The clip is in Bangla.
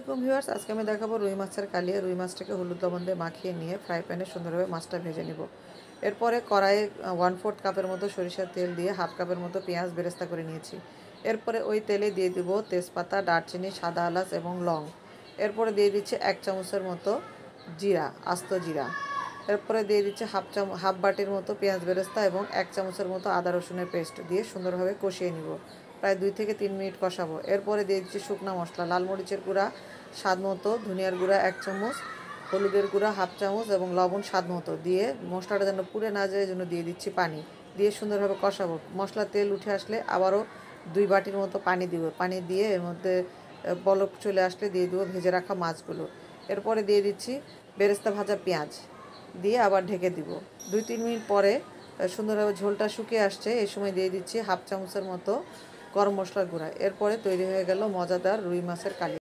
আসসালামাইকুম ভিউয়ার্স, আজকে আমি দেখাবো রুই মাছের কালিয়া। রুই মাছটাকে হলুদ লবণ দিয়ে মাখিয়ে নিয়ে ফ্রাই প্যানে সুন্দরভাবে মাছটা ভেজে নিব। এরপরে কড়াইয়ে 1/4 কাপের মতো সরিষার তেল দিয়ে 1/2 কাপের মতো পেঁয়াজ বেরেস্তা করে নিয়েছি। এরপরে ওই তেলে দিয়ে দিব তেজপাতা, দারচিনি, সাদা এলাচ এবং লং। এরপরে দিয়ে দিচ্ছি 1 চামচের মতো জিরা, আস্ত জিরা। এরপরে দিয়ে দিচ্ছি হাফ বাটির মতো পেঁয়াজ বেরেস্তা এবং 1 চামচের মতো আদা রসুনের পেস্ট দিয়ে সুন্দরভাবে কষিয়ে নিব। প্রায় 2 থেকে 3 মিনিট কষাবো। এরপরে দিয়ে দিচ্ছি শুকনা মশলা, লাল মরিচের গুঁড়া স্বাদ মতো, ধনিয়ার গুঁড়া 1 চামচ, হলুদের গুঁড়া 1/2 চামচ এবং লবণ স্বাদ মতো দিয়ে মশলাটা যেন পুড়ে না যায় জন্য দিয়ে দিচ্ছি পানি। দিয়ে সুন্দরভাবে কষাবো। মশলার তেল উঠে আসলে আবারও 2 বাটির মতো পানি দিব। পানি দিয়ে এর মধ্যে বলক চলে আসলে দিয়ে দেবো ভেজে রাখা মাছগুলো। এরপরে দিয়ে দিচ্ছি বেরেস্তা ভাজা পেঁয়াজ দিয়ে আবার ঢেকে দিব। 2-3 মিনিট পরে সুন্দরভাবে ঝোলটা শুকিয়ে আসছে। এই সময় দিয়ে দিচ্ছি 1/2 চামচের মতো গরম মশলার গুঁড়া। এরপরে তৈরি হয়ে গেল মজাদার রুই মাছের কালিয়া।